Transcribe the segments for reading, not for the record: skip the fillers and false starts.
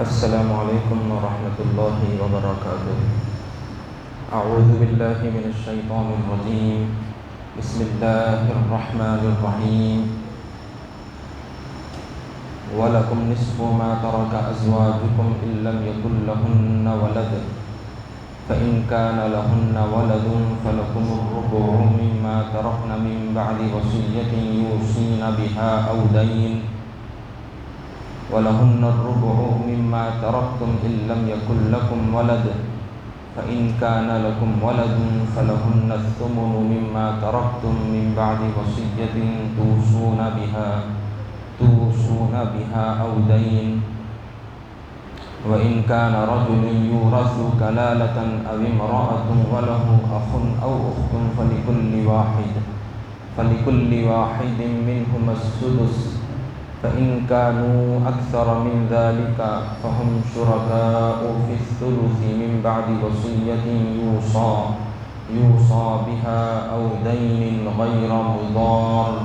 السلام علیکم ورحمۃ اللہ وبرکاتہ۔ اعوذ باللہ من الشیطان الرجیم، بسم اللہ الرحمن الرحیم۔ وَلَكُمْ نِصْفُ مَا تَرَكَ أَزْوَاجُكُمْ إِن لَّمْ يَكُن لَّهُنَّ وَلَدٌ فَإِن كَانَ لَهُنَّ وَلَدٌ فَلَكُمُ الرُّبُعُ مِمَّا تَرَكْنَ مِن بَعْدِ وَصِيَّةٍ يُوصِينَ بِهَا أَوْ دَيْنٍ وَلَهُنَّ الرُّبُعُ مِمَّا تَرَكْتُمْ إِن لَّمْ يَكُن لَّكُمْ وَلَدٌ فَإِن كَانَ لَكُمْ وَلَدٌ فَلَهُنَّ الثُّمُنُ مِمَّا تَرَكْتُم مِّن بَعْدِ وَصِيَّةٍ تُوصُونَ بِهَا أَوْ دَيْنٍ وَإِن كَانَ رَجُلٌ يُورَثُ كَلَالَةً أَوِ امْرَأَةٌ وَلَهُ أَخٌ أَوْ أُخْتٌ فَلِكُلِّ وَاحِدٍ مِّنْهُمَا السُّدُسُ فَإِن كَانُوا أَكْثَرَ مِنْ ذَلِكَ فَهُمْ شُرَكَاءُ فِي الثُّلُثِ مِنْ بَعْدِ وَصِيَّةٍ يُوصَى بِهَا أَوْ دَيْنٍ غَيْرَ مُضَارٍّ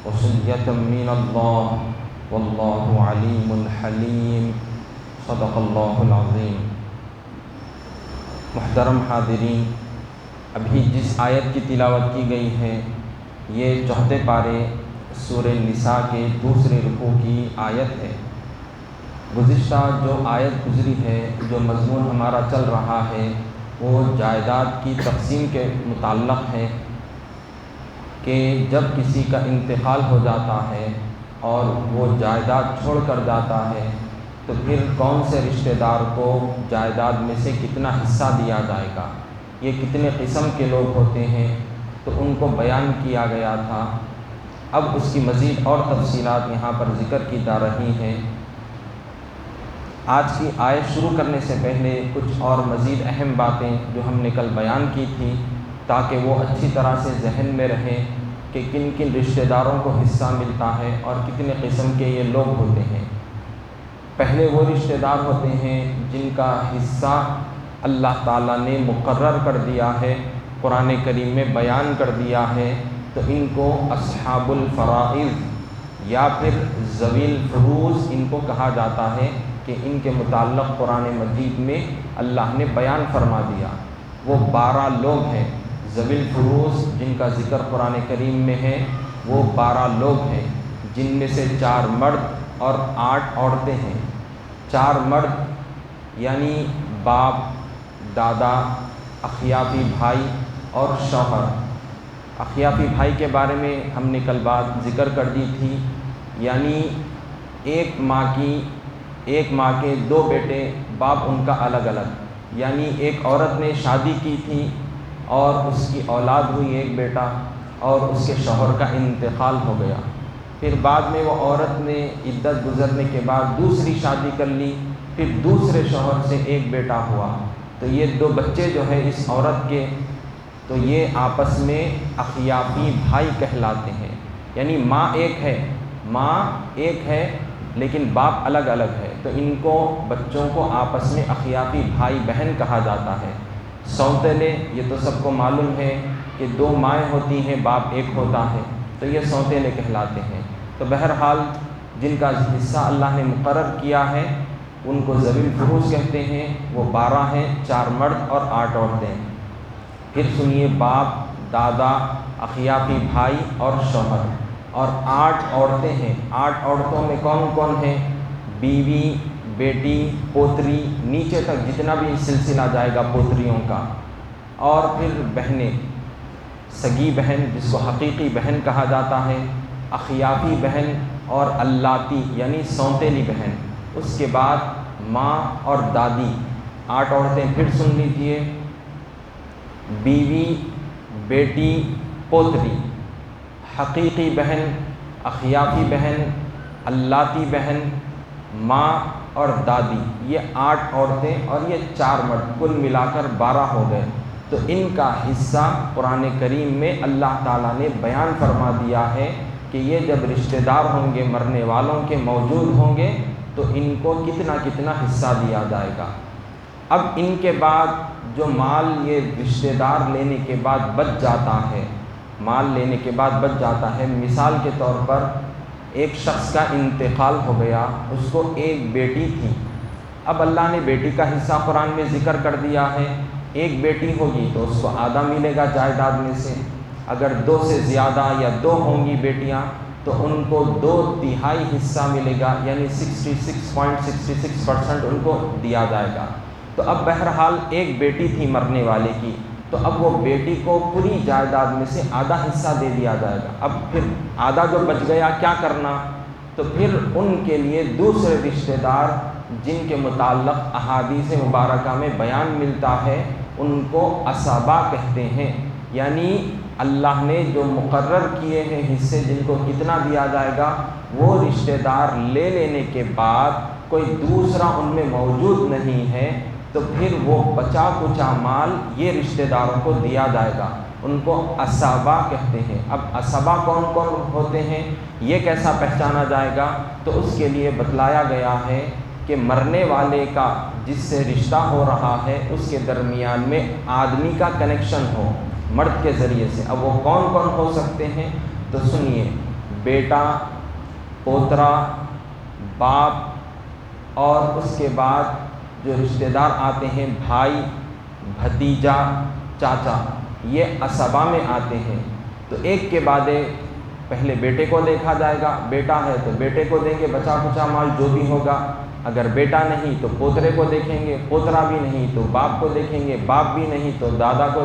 وَصِيَّةً مِّنَ اللَّهِ وَاللَّهُ عَلِيمٌ حَلِيمٌ۔ صدق اللہ العظیم۔ محترم حاضرین، ابھی جس آیت کی تلاوت کی گئی ہے یہ چوتھے پارے سورہ نساء کے دوسرے رکوع کی آیت ہے۔ گزشتہ جو آیت گزری ہے، جو مضمون ہمارا چل رہا ہے، وہ جائیداد کی تقسیم کے متعلق ہے کہ جب کسی کا انتقال ہو جاتا ہے اور وہ جائیداد چھوڑ کر جاتا ہے تو پھر کون سے رشتہ دار کو جائیداد میں سے کتنا حصہ دیا جائے گا، یہ کتنے قسم کے لوگ ہوتے ہیں، تو ان کو بیان کیا گیا تھا۔ اب اس کی مزید اور تفصیلات یہاں پر ذکر کی جا رہی ہیں۔ آج کی آیت شروع کرنے سے پہلے کچھ اور مزید اہم باتیں جو ہم نے کل بیان کی تھی تاکہ وہ اچھی طرح سے ذہن میں رہیں کہ کن کن رشتہ داروں کو حصہ ملتا ہے اور کتنے قسم کے یہ لوگ ہوتے ہیں۔ پہلے وہ رشتہ دار ہوتے ہیں جن کا حصہ اللہ تعالیٰ نے مقرر کر دیا ہے، قرآن کریم میں بیان کر دیا ہے، تو ان کو اصحاب الفرائض یا پھر ذوی الفروض ان کو کہا جاتا ہے کہ ان کے متعلق قرآن مجید میں اللہ نے بیان فرما دیا۔ وہ 12 لوگ ہیں ذوی الفروض جن کا ذکر قرآن کریم میں ہے، وہ 12 لوگ ہیں جن میں سے 4 مرد اور 8 عورتیں ہیں۔ 4 مرد یعنی باپ، دادا، اخیافی بھائی اور شوہر۔ اخیافی بھائی کے بارے میں ہم نے کل بات ذکر کر دی تھی، یعنی ایک ماں کے 2 بیٹے، باپ ان کا الگ الگ، یعنی ایک عورت نے شادی کی تھی اور اس کی اولاد ہوئی ایک بیٹا اور اس کے شوہر کا انتقال ہو گیا، پھر بعد میں وہ عورت نے عدت گزرنے کے بعد دوسری شادی کر لی، پھر دوسرے شوہر سے ایک بیٹا ہوا، تو یہ 2 بچے جو ہے اس عورت کے، تو یہ آپس میں اخیافی بھائی کہلاتے ہیں۔ یعنی ماں ایک ہے لیکن باپ الگ الگ ہے، تو ان کو بچوں کو آپس میں اخیافی بھائی بہن کہا جاتا ہے۔ سوتیلے، یہ تو سب کو معلوم ہے کہ 2 مائیں ہوتی ہیں، باپ ایک ہوتا ہے، تو یہ سوتیلے کہلاتے ہیں۔ تو بہرحال جن کا حصہ اللہ نے مقرر کیا ہے ان کو ذوی الفروض کہتے ہیں، وہ 12 ہیں، 4 مرد اور 8 عورتیں۔ پھر سنیے، باپ، دادا، اخیافی بھائی اور شوہر، اور 8 عورتیں ہیں۔ 8 عورتوں میں کون کون ہیں؟ بیوی، بیٹی، پوتری، نیچے تک جتنا بھی سلسلہ جائے گا پوتریوں کا، اور پھر بہنیں، سگی بہن جس کو حقیقی بہن کہا جاتا ہے، اخیافی بہن اور اللاتی یعنی سوتیلی بہن، اس کے بعد ماں اور دادی۔ 8 عورتیں پھر سن لیجئے، بیوی، بیٹی، پوتری، حقیقی بہن، اخیافی بہن، اللاتی بہن، ماں اور دادی، یہ 8 عورتیں اور یہ 4 مرد، کل ملا کر 12 ہو گئے۔ تو ان کا حصہ قرآن کریم میں اللہ تعالیٰ نے بیان فرما دیا ہے کہ یہ جب رشتہ دار ہوں گے، مرنے والوں کے موجود ہوں گے، تو ان کو کتنا کتنا حصہ دیا جائے گا۔ اب ان کے بعد جو مال یہ رشتہ دار لینے کے بعد بچ جاتا ہے، مثال کے طور پر ایک شخص کا انتقال ہو گیا، اس کو ایک بیٹی تھی، اب اللہ نے بیٹی کا حصہ قرآن میں ذکر کر دیا ہے، ایک بیٹی ہوگی تو اس کو آدھا ملے گا جائیداد میں سے، اگر 2 سے زیادہ یا 2 ہوں گی بیٹیاں تو ان کو 2/3 حصہ ملے گا، یعنی 66.66% ان کو دیا جائے گا۔ تو اب بہرحال ایک بیٹی تھی مرنے والے کی، تو اب وہ بیٹی کو پوری جائیداد میں سے آدھا حصہ دے دیا جائے گا۔ اب پھر آدھا جو بچ گیا کیا کرنا؟ تو پھر ان کے لیے دوسرے رشتہ دار جن کے متعلق احادیث مبارکہ میں بیان ملتا ہے ان کو عصبہ کہتے ہیں، یعنی اللہ نے جو مقرر کیے ہیں حصے جن کو کتنا دیا جائے گا، وہ رشتہ دار لے لینے کے بعد کوئی دوسرا ان میں موجود نہیں ہے تو پھر وہ بچا کچا مال یہ رشتہ داروں کو دیا جائے گا، ان کو عصبہ کہتے ہیں۔ اب عصبہ کون کون ہوتے ہیں، یہ کیسا پہچانا جائے گا؟ تو اس کے لیے بتلایا گیا ہے کہ مرنے والے کا جس سے رشتہ ہو رہا ہے اس کے درمیان میں آدمی کا کنیکشن ہو مرد کے ذریعے سے۔ اب وہ کون کون ہو سکتے ہیں؟ تو سنیے، بیٹا، پوترا، باپ، اور اس کے بعد جو رشتہ دار آتے ہیں بھائی، بھتیجا، چاچا، یہ عصبہ میں آتے ہیں۔ تو ایک کے بعد پہلے بیٹے کو دیکھا جائے گا، بیٹا ہے تو بیٹے کو دیں گے بچا کچا مال جو بھی ہوگا، اگر بیٹا نہیں تو پوترے کو دیکھیں گے، پوترا بھی نہیں تو باپ کو دیکھیں گے، باپ بھی نہیں تو دادا کو،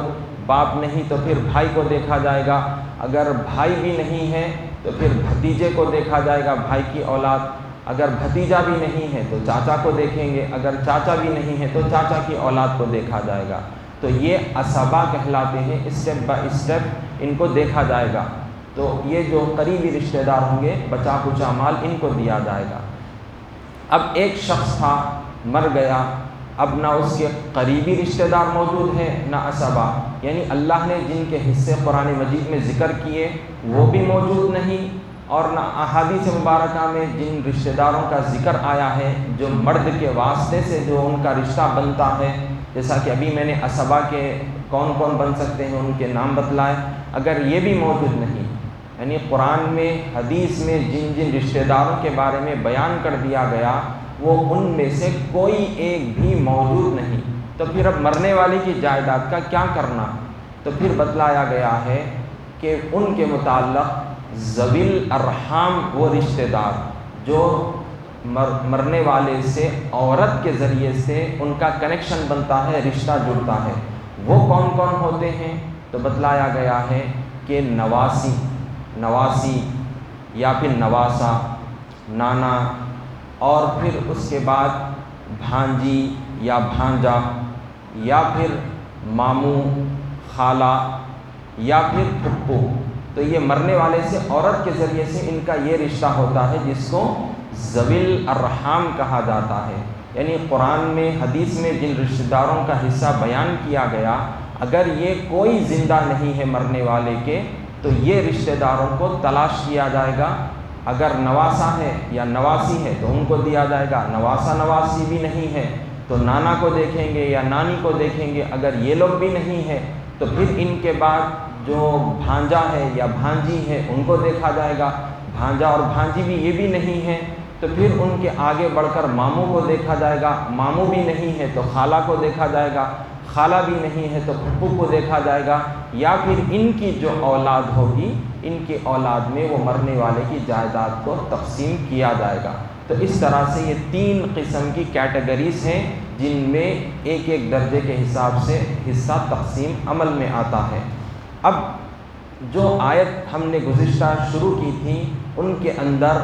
باپ نہیں تو پھر بھائی کو دیکھا جائے گا، اگر بھائی بھی نہیں ہے تو پھر بھتیجے کو دیکھا جائے گا، بھائی کی اولاد، اگر بھتیجا بھی نہیں ہے تو چاچا کو دیکھیں گے، اگر چاچا بھی نہیں ہے تو چاچا کی اولاد کو دیکھا جائے گا۔ تو یہ عصبہ کہلاتے ہیں، اسٹیپ بائی اسٹیپ ان کو دیکھا جائے گا۔ تو یہ جو قریبی رشتہ دار ہوں گے بچا کچا مال ان کو دیا جائے گا۔ اب ایک شخص تھا مر گیا، اب نہ اس کے قریبی رشتہ دار موجود ہیں نہ عصبہ، یعنی اللہ نے جن کے حصے قرآن مجید میں ذکر کیے وہ بھی موجود نہیں، اور نہ احادیث مبارکہ میں جن رشتہ داروں کا ذکر آیا ہے جو مرد کے واسطے سے جو ان کا رشتہ بنتا ہے، جیسا کہ ابھی میں نے عصبہ کے کون کون بن سکتے ہیں ان کے نام بتلائے، اگر یہ بھی موجود نہیں، یعنی قرآن میں حدیث میں جن جن رشتہ داروں کے بارے میں بیان کر دیا گیا وہ ان میں سے کوئی ایک بھی موجود نہیں، تو پھر اب مرنے والے کی جائیداد کا کیا کرنا؟ تو پھر بتلایا گیا ہے کہ ان کے متعلق ذوی الارحام، وہ رشتہ دار جو مرنے والے سے عورت کے ذریعے سے ان کا کنیکشن بنتا ہے، رشتہ جڑتا ہے، وہ کون کون ہوتے ہیں؟ تو بتلایا گیا ہے کہ نواسی یا پھر نواسا، نانا، اور پھر اس کے بعد بھانجی یا بھانجا، یا پھر ماموں، خالہ، یا پھر پھپھو۔ تو یہ مرنے والے سے عورت کے ذریعے سے ان کا یہ رشتہ ہوتا ہے جس کو ذوی الارحام کہا جاتا ہے، یعنی قرآن میں حدیث میں جن رشتہ داروں کا حصہ بیان کیا گیا اگر یہ کوئی زندہ نہیں ہے مرنے والے کے تو یہ رشتہ داروں کو تلاش کیا جائے گا، اگر نواسا ہے یا نواسی ہے تو ان کو دیا جائے گا، نواسا نواسی بھی نہیں ہے تو نانا کو دیکھیں گے یا نانی کو دیکھیں گے، اگر یہ لوگ بھی نہیں ہے تو پھر ان کے بعد جو بھانجا ہے یا بھانجی ہے ان کو دیکھا جائے گا، بھانجا اور بھانجی بھی یہ بھی نہیں ہے تو پھر ان کے آگے بڑھ کر ماموں کو دیکھا جائے گا، ماموں بھی نہیں ہے تو خالہ کو دیکھا جائے گا، خالہ بھی نہیں ہے تو پھپھو کو دیکھا جائے گا، یا پھر ان کی جو اولاد ہوگی ان کی اولاد میں وہ مرنے والے کی جائیداد کو تقسیم کیا جائے گا۔ تو اس طرح سے یہ 3 قسم کی کیٹیگریز ہیں جن میں ایک ایک درجے کے حساب سے حصہ تقسیم عمل میں آتا ہے۔ اب جو آیت ہم نے گزشتہ شروع کی تھی ان کے اندر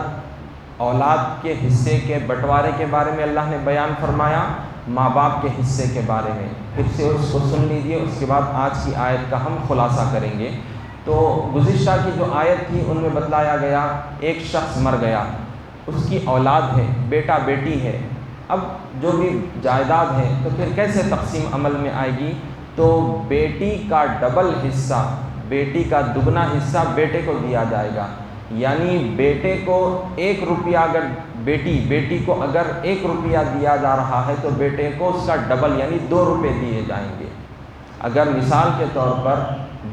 اولاد کے حصے کے بٹوارے کے بارے میں اللہ نے بیان فرمایا، ماں باپ کے حصے کے بارے میں، پھر سے اس کو سن لیجیے، اس کے بعد آج کی آیت کا ہم خلاصہ کریں گے۔ تو گزشتہ کی جو آیت تھی ان میں بتلایا گیا ایک شخص مر گیا، اس کی اولاد ہے، بیٹا بیٹی ہے، اب جو بھی جائیداد ہے تو پھر کیسے تقسیم عمل میں آئے گی؟ تو بیٹی کا ڈبل حصہ، بیٹی کا دگنا حصہ بیٹے کو دیا جائے گا، یعنی بیٹے کو 1 روپیہ اگر بیٹی کو اگر 1 روپیہ دیا جا رہا ہے تو بیٹے کو اس کا ڈبل یعنی 2 روپے دیے جائیں گے۔ اگر مثال کے طور پر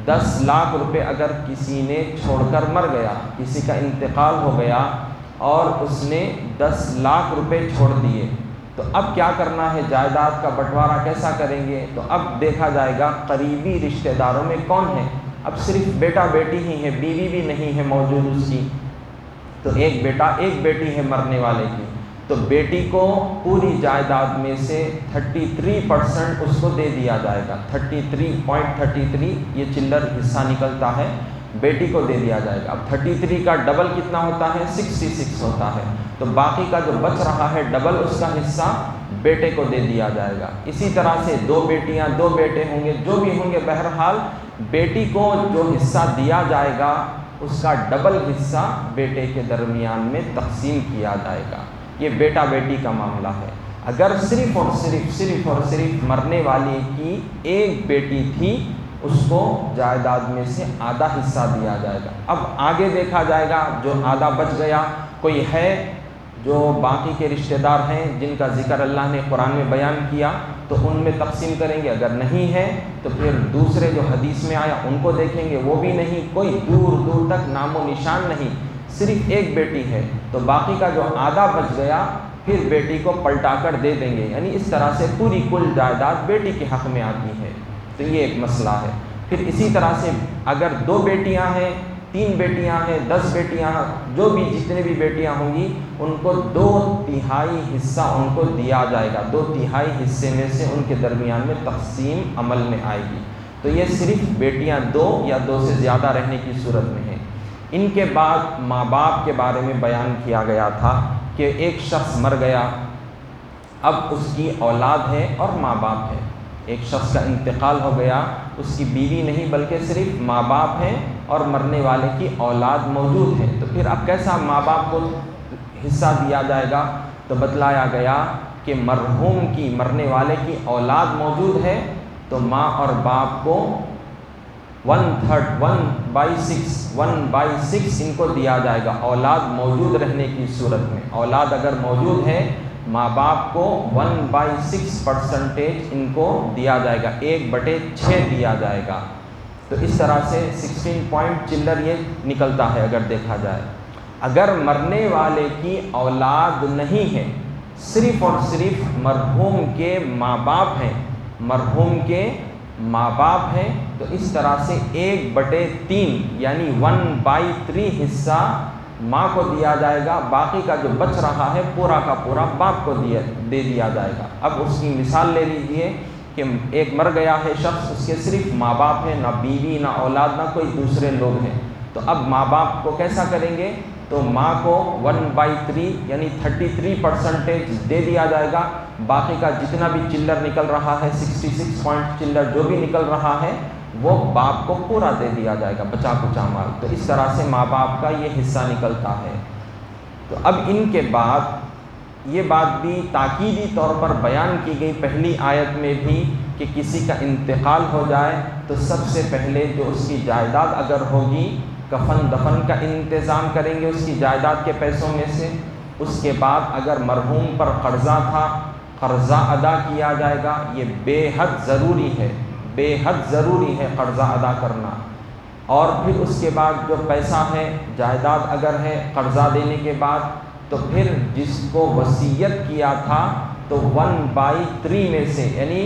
10 لاکھ روپے اگر کسی نے چھوڑ کر مر گیا، کسی کا انتقال ہو گیا اور اس نے 10 لاکھ روپے چھوڑ دیے، تو اب کیا کرنا ہے، جائیداد کا بٹوارا کیسا کریں گے؟ تو اب دیکھا جائے گا قریبی رشتہ داروں میں کون ہے، اب صرف بیٹا بیٹی ہی ہے، بیوی بھی نہیں ہے موجود اس کی، تو ایک بیٹا ایک بیٹی ہے مرنے والے کی، تو بیٹی کو پوری جائیداد میں سے 33% اس کو دے دیا جائے گا، 33.33 یہ چلر حصہ نکلتا ہے، بیٹی کو دے دیا جائے گا۔ اب 33 کا ڈبل کتنا ہوتا ہے، 66 ہوتا ہے، تو باقی کا جو بچ رہا ہے ڈبل اس کا حصہ بیٹے کو دے دیا جائے گا۔ اسی طرح سے 2 بیٹیاں 2 بیٹے ہوں گے، جو بھی ہوں گے، بہرحال بیٹی کو جو حصہ دیا جائے گا اس کا ڈبل حصہ بیٹے کے درمیان میں تقسیم کیا جائے گا۔ یہ بیٹا بیٹی کا معاملہ ہے۔ اگر صرف اور صرف مرنے والے کی ایک بیٹی تھی، اس کو جائیداد میں سے آدھا حصہ دیا جائے گا۔ اب آگے دیکھا جائے گا جو آدھا بچ گیا، کوئی ہے جو باقی کے رشتہ دار ہیں جن کا ذکر اللہ نے قرآن میں بیان کیا تو ان میں تقسیم کریں گے، اگر نہیں ہے تو پھر دوسرے جو حدیث میں آیا ان کو دیکھیں گے، وہ بھی نہیں، کوئی دور دور تک نام و نشان نہیں، صرف ایک بیٹی ہے تو باقی کا جو آدھا بچ گیا پھر بیٹی کو پلٹا کر دے دیں گے، یعنی اس طرح سے پوری کل جائیداد بیٹی کے حق میں آتی ہے۔ تو یہ ایک مسئلہ ہے۔ پھر اسی طرح سے اگر 2 بیٹیاں ہیں، 3 بیٹیاں ہیں، 10 بیٹیاں ہیں، جو بھی جتنے بھی بیٹیاں ہوں گی ان کو 2/3 حصہ ان کو دیا جائے گا، 2/3 حصے میں سے ان کے درمیان میں تقسیم عمل میں آئے گی۔ تو یہ صرف بیٹیاں 2 یا 2 سے زیادہ رہنے کی صورت میں ہیں۔ ان کے بعد ماں باپ کے بارے میں بیان کیا گیا تھا کہ ایک شخص مر گیا، اب اس کی اولاد ہے اور ماں باپ ہے۔ ایک شخص کا انتقال ہو گیا، اس کی بیوی نہیں بلکہ صرف ماں باپ ہیں اور مرنے والے کی اولاد موجود ہے، تو پھر اب کیسا ماں باپ کو حصہ دیا جائے گا؟ تو بتلایا گیا کہ مرحوم کی مرنے والے کی اولاد موجود ہے تو ماں اور باپ کو 1/6 ان کو دیا جائے گا، اولاد موجود رہنے کی صورت میں۔ اولاد اگر موجود ہے ماں باپ کو 1/6% ان کو دیا جائے گا، 1/6 دیا جائے گا۔ تو اس طرح سے 16 پوائنٹ چلر یہ نکلتا ہے اگر دیکھا جائے۔ اگر مرنے والے کی اولاد نہیں ہے، صرف اور صرف مرحوم کے ماں باپ ہیں، مرحوم کے ماں باپ ہیں، تو اس طرح سے 1/3 یعنی 1/3 حصہ ماں کو دیا جائے گا، باقی کا جو بچ رہا ہے پورا کا پورا باپ کو دے دیا جائے گا۔ اب اس کی مثال لے لیجئے کہ ایک مر گیا ہے شخص، اس کے صرف ماں باپ ہیں، نہ بیوی نہ اولاد نہ کوئی دوسرے لوگ ہیں، تو اب ماں باپ کو کیسا کریں گے؟ تو ماں کو 1/3 یعنی 33% دے دیا جائے گا، باقی کا جتنا بھی چلر نکل رہا ہے 66 پوائنٹ چلر جو بھی نکل رہا ہے وہ باپ کو پورا دے دیا جائے گا، بچا کچا مال۔ تو اس طرح سے ماں باپ کا یہ حصہ نکلتا ہے۔ تو اب ان کے بعد یہ بات بھی تاکیدی طور پر بیان کی گئی پہلی آیت میں بھی کہ کسی کا انتقال ہو جائے تو سب سے پہلے جو اس کی جائیداد اگر ہوگی، کفن دفن کا انتظام کریں گے اس کی جائیداد کے پیسوں میں سے۔ اس کے بعد اگر مرحوم پر قرضہ تھا، قرضہ ادا کیا جائے گا، یہ بے حد ضروری ہے، بے حد ضروری ہے قرضہ ادا کرنا۔ اور پھر اس کے بعد جو پیسہ ہے، جائیداد اگر ہے قرضہ دینے کے بعد، تو پھر جس کو وصیت کیا تھا تو 1/3 میں سے یعنی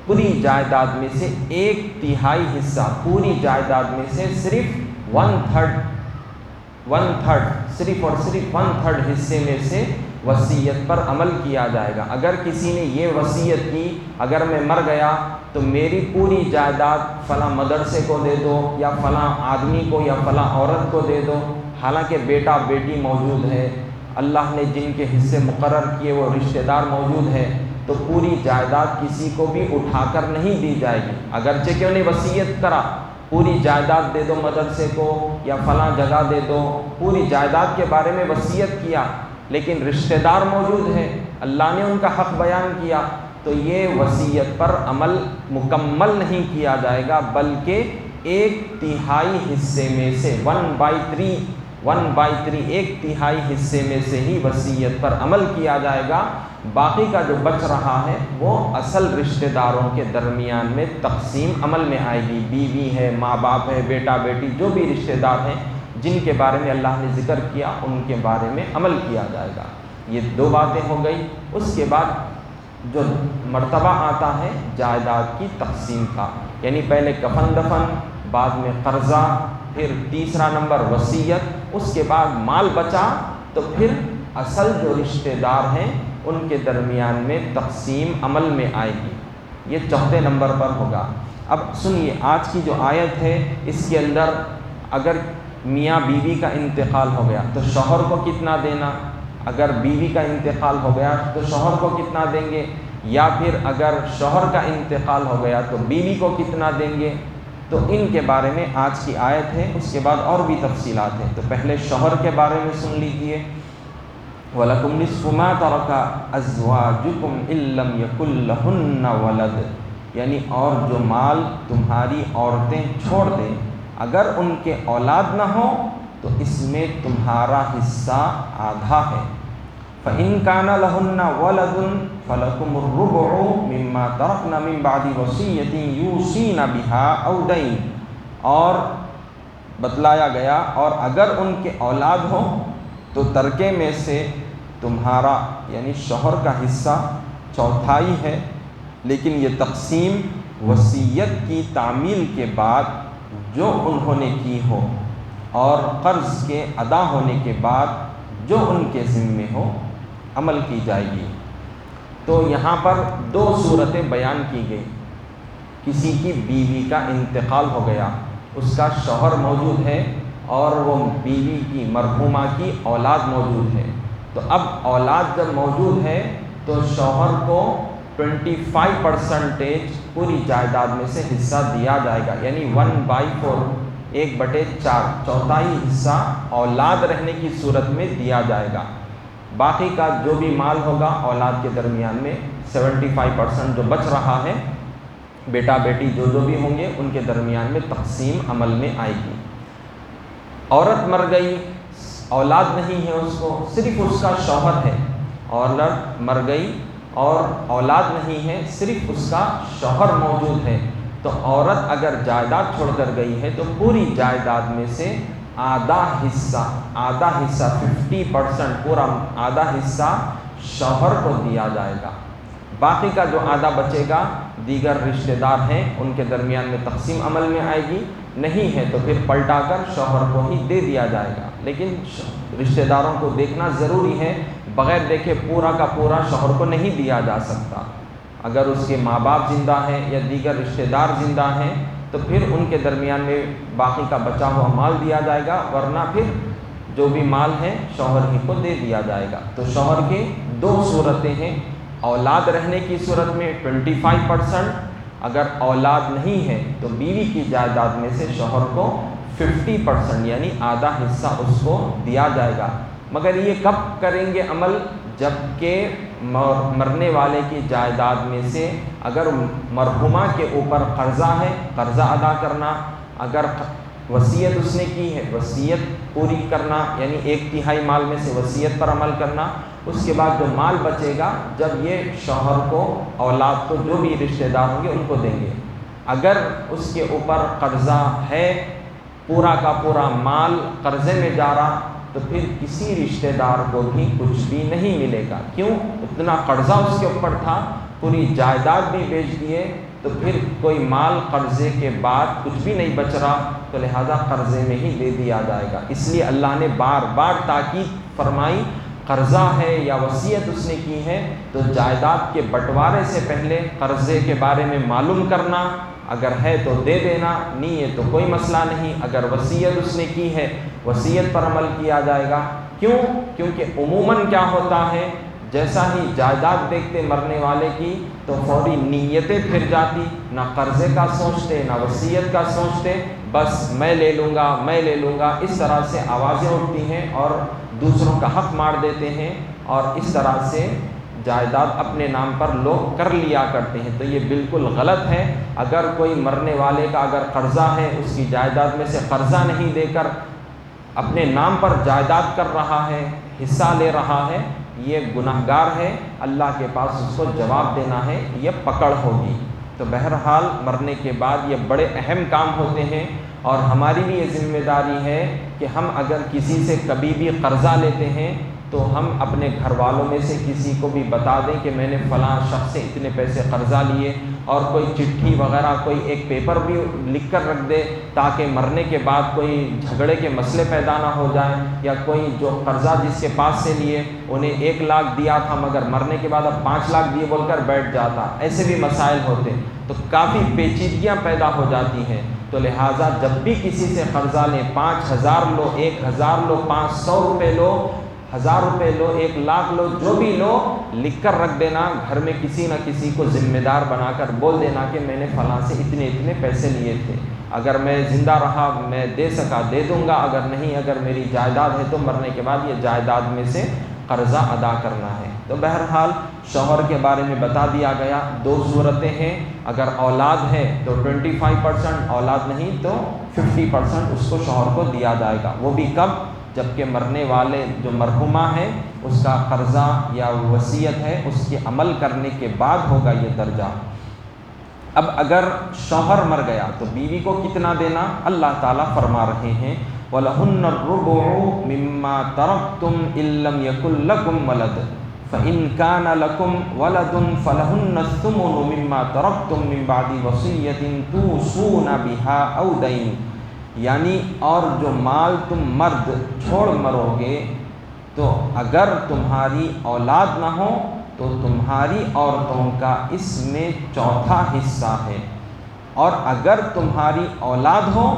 پوری جائیداد میں سے 1/3 حصہ، پوری جائیداد میں سے صرف 1/3 صرف اور صرف 1/3 حصے میں سے وصیت پر عمل کیا جائے گا۔ اگر کسی نے یہ وصیت کی اگر میں مر گیا تو میری پوری جائیداد فلاں مدرسے کو دے دو یا فلاں آدمی کو یا فلاں عورت کو دے دو، حالانکہ بیٹا بیٹی موجود ہے، اللہ نے جن کے حصے مقرر کیے وہ رشتہ دار موجود ہے، تو پوری جائیداد کسی کو بھی اٹھا کر نہیں دی جائے گی، اگرچہ کہ انہیں وصیت کرا پوری جائیداد دے دو مدرسے کو یا فلاں جگہ دے دو، پوری جائیداد کے بارے میں وصیت کیا، لیکن رشتہ دار موجود ہیں، اللہ نے ان کا حق بیان کیا، تو یہ وصیت پر عمل مکمل نہیں کیا جائے گا، بلکہ 1/3 حصے میں سے 1/3 1/3 حصے میں سے ہی وصیت پر عمل کیا جائے گا، باقی کا جو بچ رہا ہے وہ اصل رشتہ داروں کے درمیان میں تقسیم عمل میں آئے گی، بیوی ہے، ماں باپ ہے، بیٹا بیٹی، جو بھی رشتہ دار ہیں جن کے بارے میں اللہ نے ذکر کیا ان کے بارے میں عمل کیا جائے گا۔ یہ دو باتیں ہو گئی۔ اس کے بعد جو مرتبہ آتا ہے جائیداد کی تقسیم کا، یعنی پہلے کفن دفن، بعد میں قرضہ، پھر تیسرا نمبر وصیت، اس کے بعد مال بچا تو پھر اصل جو رشتہ دار ہیں ان کے درمیان میں تقسیم عمل میں آئے گی، یہ چوتھے نمبر پر ہوگا۔ اب سنیے آج کی جو آیت ہے اس کے اندر اگر میاں بیوی کا انتقال ہو گیا تو شوہر کو کتنا دینا، اگر بیوی کا انتقال ہو گیا تو شوہر کو کتنا دیں گے، یا پھر اگر شوہر کا انتقال ہو گیا تو بیوی کو کتنا دیں گے، تو ان کے بارے میں آج کی آیت ہے۔ اس کے بعد اور بھی تفصیلات ہیں، تو پہلے شوہر کے بارے میں سن لیجئے۔ وَلَكُمْ نِصْفُ مَا تَرَكَ أَزْوَاجُكُمْ إِن لَّمْ يَكُن لَّهُنَّ وَلَدٌ، یعنی اور جو مال تمہاری عورتیں چھوڑ دیں اگر ان کے اولاد نہ ہو تو اس میں تمہارا حصہ آدھا ہے۔ فَإِن كَانَ لَهُنَّ وَلَدٌ فَلَكُمُ الرُّبُعُ مِمَّا تَرَكْنَ مِن بَعْدِ وَصِيَّةٍ يُوصِينَ بِهَا أَوْ دَيْنٍ، اور بتلایا گیا اور اگر ان کے اولاد ہو تو ترکے میں سے تمہارا یعنی شوہر کا حصہ چوتھائی ہے، لیکن یہ تقسیم وصیت کی تعمیل کے بعد جو انہوں نے کی ہو اور قرض کے ادا ہونے کے بعد جو ان کے ذمے ہو عمل کی جائے گی۔ تو یہاں پر دو صورتیں بیان کی گئی، کسی کی بیوی کا انتقال ہو گیا، اس کا شوہر موجود ہے اور وہ بیوی کی مرحومہ کی اولاد موجود ہے، تو اب اولاد جب موجود ہے تو شوہر کو 25% پوری جائیداد میں سے حصہ دیا جائے گا، یعنی 1/4، 1/4 چوتھائی حصہ اولاد رہنے کی صورت میں دیا جائے گا۔ باقی کا جو بھی مال ہوگا اولاد کے درمیان میں 75% جو بچ رہا ہے بیٹا بیٹی جو بھی ہوں گے ان کے درمیان میں تقسیم عمل میں آئے گی۔ عورت مر گئی، اولاد نہیں ہے اس کو، صرف اس کا شوہر ہے، عورت مر گئی اور اولاد نہیں ہے، صرف اس کا شوہر موجود ہے، تو عورت اگر جائیداد چھوڑ کر گئی ہے تو پوری جائیداد میں سے آدھا حصہ 50%، پورا آدھا حصہ شوہر کو دیا جائے گا۔ باقی کا جو آدھا بچے گا دیگر رشتہ دار ہیں ان کے درمیان میں تقسیم عمل میں آئے گی، نہیں ہے تو پھر پلٹا کر شوہر کو ہی دے دیا جائے گا، لیکن رشتہ داروں کو دیکھنا ضروری ہے، بغیر دیکھے پورا کا پورا شوہر کو نہیں دیا جا سکتا۔ اگر اس کے ماں باپ زندہ ہیں یا دیگر رشتہ دار زندہ ہیں تو پھر ان کے درمیان میں باقی کا بچا ہوا مال دیا جائے گا، ورنہ پھر جو بھی مال ہے شوہر ہی کو دے دیا جائے گا۔ تو شوہر کی دو صورتیں ہیں، اولاد رہنے کی صورت میں 25%، اگر اولاد نہیں ہے تو بیوی کی جائیداد میں سے شوہر کو 50% یعنی آدھا حصہ اس کو دیا جائے گا۔ مگر یہ کب کریں گے عمل؟ جب کہ مرنے والے کی جائیداد میں سے اگر مرحومہ کے اوپر قرضہ ہے، قرضہ ادا کرنا، اگر وصیت اس نے کی ہے وصیت پوری کرنا، یعنی 1/3 مال میں سے وصیت پر عمل کرنا، اس کے بعد جو مال بچے گا جب یہ شوہر کو، اولاد کو، جو بھی رشتہ دار ہوں گے ان کو دیں گے۔ اگر اس کے اوپر قرضہ ہے، پورا کا پورا مال قرضے میں جا رہا، تو پھر کسی رشتہ دار کو بھی کچھ بھی نہیں ملے گا۔ کیوں؟ اتنا قرضہ اس کے اوپر تھا، پوری جائیداد بھی بیچ دیے تو پھر کوئی مال قرضے کے بعد کچھ بھی نہیں بچ رہا، تو لہذا قرضے میں ہی دے دیا جائے گا۔ اس لیے اللہ نے بار بار تاکید فرمائی، قرضہ ہے یا وصیت اس نے کی ہے تو جائیداد کے بٹوارے سے پہلے قرضے کے بارے میں معلوم کرنا، اگر ہے تو دے دینا، نہیں ہے تو کوئی مسئلہ نہیں۔ اگر وصیت اس نے کی ہے وصیت پر عمل کیا جائے گا۔ کیوں؟ کیونکہ عموماً کیا ہوتا ہے، جیسا ہی جائیداد دیکھتے مرنے والے کی تو فوری نیتیں پھر جاتی، نہ قرضے کا سوچتے نہ وصیت کا سوچتے، بس میں لے لوں گا میں لے لوں گا، اس طرح سے آوازیں اٹھتی ہیں اور دوسروں کا حق مار دیتے ہیں، اور اس طرح سے جائیداد اپنے نام پر لوگ کر لیا کرتے ہیں۔ تو یہ بالکل غلط ہے۔ اگر کوئی مرنے والے کا اگر قرضہ ہے، اس کی جائیداد میں سے قرضہ نہیں دے کر اپنے نام پر جائیداد کر رہا ہے، حصہ لے رہا ہے، یہ گناہگار ہے، اللہ کے پاس اس کو جواب دینا ہے، یہ پکڑ ہوگی۔ تو بہرحال مرنے کے بعد یہ بڑے اہم کام ہوتے ہیں، اور ہماری بھی یہ ذمہ داری ہے کہ ہم اگر کسی سے کبھی بھی قرضہ لیتے ہیں تو ہم اپنے گھر والوں میں سے کسی کو بھی بتا دیں کہ میں نے فلاں شخص سے اتنے پیسے قرضہ لیے، اور کوئی چٹھی وغیرہ کوئی ایک پیپر بھی لکھ کر رکھ دے تاکہ مرنے کے بعد کوئی جھگڑے کے مسئلے پیدا نہ ہو جائیں، یا کوئی جو قرضہ جس کے پاس سے لیے انہیں 1 لاکھ دیا تھا مگر مرنے کے بعد اب 5 لاکھ دیے بول کر بیٹھ جاتا، ایسے بھی مسائل ہوتے تو کافی پیچیدگیاں پیدا ہو جاتی ہیں۔ تو لہٰذا جب بھی کسی سے قرضہ لیں، 5000 لو، 1000 لو، 500 روپے لو، 1000 روپے لو، 1 لاکھ لو، جو بھی لو لکھ کر رکھ دینا، گھر میں کسی نہ کسی کو ذمہ دار بنا کر بول دینا کہ میں نے فلاں سے اتنے پیسے لیے تھے، اگر میں زندہ رہا میں دے سکا دے دوں گا، اگر نہیں، اگر میری جائیداد ہے تو مرنے کے بعد یہ جائیداد میں سے قرضہ ادا کرنا ہے۔ تو بہرحال شوہر کے بارے میں بتا دیا گیا، 2 صورتیں ہیں، اگر اولاد ہے تو 25%، اولاد نہیں تو 50% اس کو شوہر کو دیا جائے گا، وہ بھی کب؟ جبکہ مرنے والے جو مرحومہ ہے اس کا قرضہ یا وصیت ہے اس کے عمل کرنے کے بعد ہوگا یہ درجہ۔ اب اگر شوہر مر گیا تو بیوی کو کتنا دینا؟ اللہ تعالیٰ فرما رہے ہیں وَلَهُنَّ الرُّبُعُ مِمَّا تَرَكْتُمْ إِن لَّمْ يَكُن لَّكُمْ وَلَدٌ فَإِن كَانَ لَكُمْ وَلَدٌ فَلَهُنَّ الثُّمُنُ مِمَّا تَرَكْتُم مِّن بَعْدِ وَصِيَّةٍ تُوصُونَ بِهَا أَوْ دَيْنٍ، یعنی اور جو مال تم مرد چھوڑ مرو گے تو اگر تمہاری اولاد نہ ہو تو تمہاری عورتوں کا اس میں 4تھا حصہ ہے، اور اگر تمہاری اولاد ہو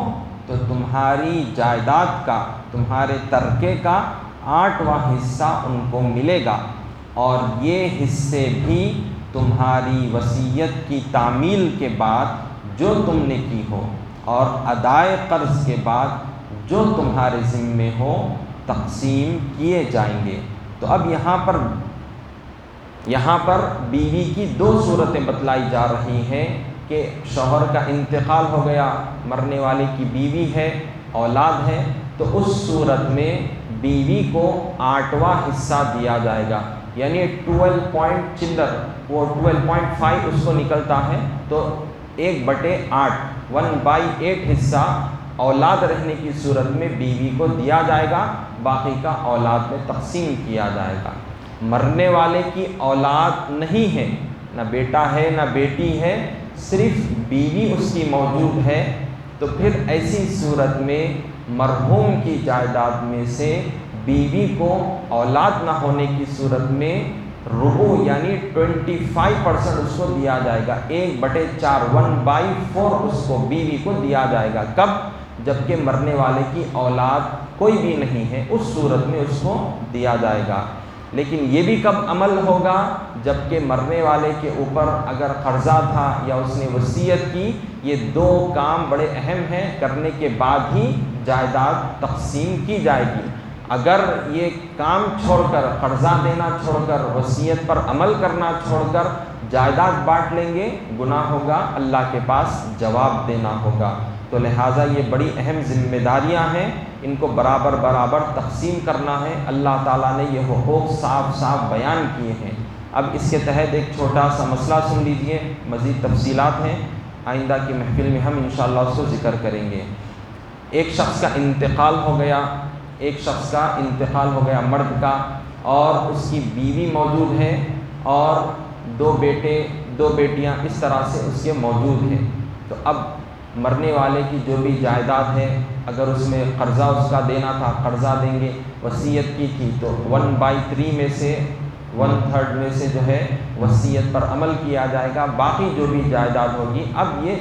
تو تمہاری جائیداد کا، تمہارے ترکے کا 8واں حصہ ان کو ملے گا، اور یہ حصے بھی تمہاری وصیت کی تعمیل کے بعد جو تم نے کی ہو اور ادائے قرض کے بعد جو تمہارے ذمے ہو تقسیم کیے جائیں گے۔ تو اب یہاں پر بیوی کی 2 صورتیں بتلائی جا رہی ہیں کہ شوہر کا انتقال ہو گیا، مرنے والے کی بیوی ہے، اولاد ہے، تو اس صورت میں بیوی کو 8واں حصہ دیا جائے گا، یعنی 12 وہ 12.5 اس کو نکلتا ہے، تو 1/8 1/8 حصہ اولاد رہنے کی صورت میں بیوی کو دیا جائے گا، باقی کا اولاد میں تقسیم کیا جائے گا۔ مرنے والے کی اولاد نہیں ہے، نہ بیٹا ہے نہ بیٹی ہے، صرف بیوی اس کی موجود ہے، تو پھر ایسی صورت میں مرحوم کی جائیداد میں سے بیوی کو اولاد نہ ہونے کی صورت میں ربع یعنی 25% اس کو دیا جائے گا، 1/4 1/4 اس کو بیوی کو دیا جائے گا۔ کب؟ جبکہ مرنے والے کی اولاد کوئی بھی نہیں ہے، اس صورت میں اس کو دیا جائے گا۔ لیکن یہ بھی کب عمل ہوگا؟ جبکہ مرنے والے کے اوپر اگر قرضہ تھا یا اس نے وصیت کی، یہ 2 کام بڑے اہم ہیں، کرنے کے بعد ہی جائیداد تقسیم کی جائے گی۔ اگر یہ کام چھوڑ کر، قرضہ دینا چھوڑ کر، وصیت پر عمل کرنا چھوڑ کر جائیداد بانٹ لیں گے، گناہ ہوگا، اللہ کے پاس جواب دینا ہوگا۔ تو لہٰذا یہ بڑی اہم ذمہ داریاں ہیں، ان کو برابر برابر تقسیم کرنا ہے۔ اللہ تعالیٰ نے یہ حقوق صاف صاف بیان کیے ہیں۔ اب اس کے تحت ایک چھوٹا سا مسئلہ سن لیجئے، مزید تفصیلات ہیں، آئندہ کی محفل میں ہم انشاءاللہ اس کو ذکر کریں گے۔ ایک شخص کا انتقال ہو گیا، مرد کا، اور اس کی بیوی موجود ہے اور 2 بیٹے 2 بیٹیاں اس طرح سے اس کے موجود ہیں۔ تو اب مرنے والے کی جو بھی جائیداد ہے، اگر اس میں قرضہ اس کا دینا تھا قرضہ دیں گے، وصیت کی تھی تو 1/3 میں سے 1/3 میں سے جو ہے وصیت پر عمل کیا جائے گا، باقی جو بھی جائیداد ہوگی اب یہ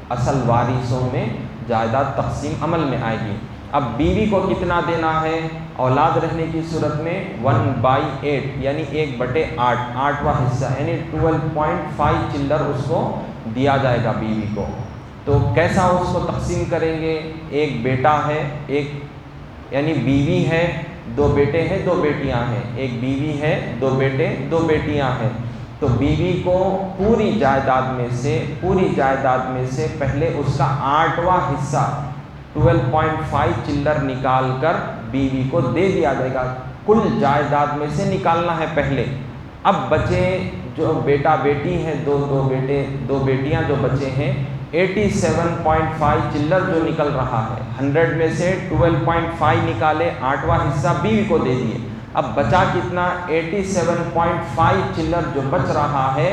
اصل وارثوں میں جائیداد تقسیم عمل میں آئے گی۔ اب بیوی کو کتنا دینا ہے اولاد رہنے کی صورت میں؟ 1/8 یعنی 1/8 8واں حصہ یعنی 12.5 چلر اس کو دیا جائے گا بیوی کو۔ تو کیسا اس کو تقسیم کریں گے؟ ایک بیٹا ہے، یعنی بیوی ہے، 2 بیٹے ہیں 2 بیٹیاں ہیں، ایک بیوی ہے 2 بیٹے 2 بیٹیاں ہیں، تو بیوی کو پوری جائیداد میں سے پہلے اس کا 8واں حصہ 12.5 چلر نکال کر بیوی کو دے دیا جائے گا۔ کل جائیداد میں سے نکالنا ہے پہلے۔ اب بچے جو بیٹا بیٹی ہیں، 2 بیٹے 2 بیٹیاں جو بچے ہیں، 87.5 چلر جو نکل رہا ہے، 100 میں سے 12.5 نکالے، 8واں حصہ بیوی کو دے دیے۔ اب بچا کتنا 87.5 چلر جو بچ رہا ہے،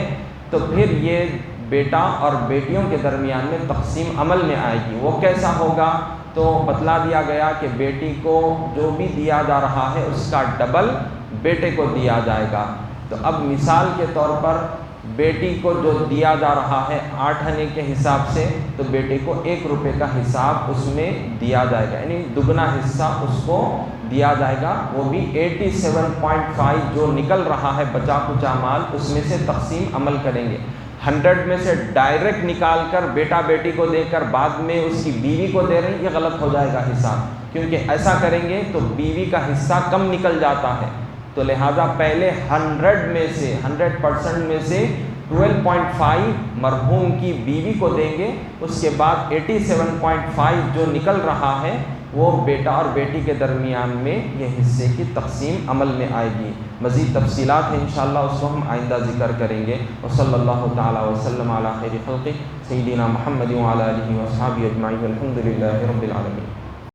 تو پھر یہ بیٹا اور بیٹیوں کے درمیان میں تقسیم عمل میں آئے گی۔ وہ کیسا ہوگا؟ تو بتلا دیا گیا کہ بیٹی کو جو بھی دیا جا رہا ہے اس کا ڈبل بیٹے کو دیا جائے گا۔ تو اب مثال کے طور پر بیٹی کو جو دیا جا رہا ہے 8 آنے کے حساب سے، تو بیٹے کو 1 روپے کا حساب اس میں دیا جائے گا، یعنی دگنا حصہ اس کو دیا جائے گا۔ وہ بھی 87.5 جو نکل رہا ہے بچا کچا مال، اس میں سے تقسیم عمل کریں گے۔ 100 میں سے ڈائریکٹ نکال کر بیٹا بیٹی کو دے کر بعد میں اس کی بیوی کو دے رہے ہیں، یہ غلط ہو جائے گا حساب، کیونکہ ایسا کریں گے تو بیوی کا حصہ کم نکل جاتا ہے۔ تو لہٰذا پہلے 100 میں سے 100% میں سے 12.5 مرحوم کی بیوی کو دیں گے، اس کے بعد 87.5 جو نکل رہا ہے وہ بیٹا اور بیٹی کے درمیان میں یہ حصے کی تقسیم عمل میں آئے گی۔ مزید تفصیلات ہیں انشاءاللہ، اس کو ہم آئندہ ذکر کریں گے۔ وصلی اللہ تعالی وسلم علی خیر خلقہ سیدنا محمد وعلی آلہ وصحبہ اجمعین، والحمد للہ رب العالمین۔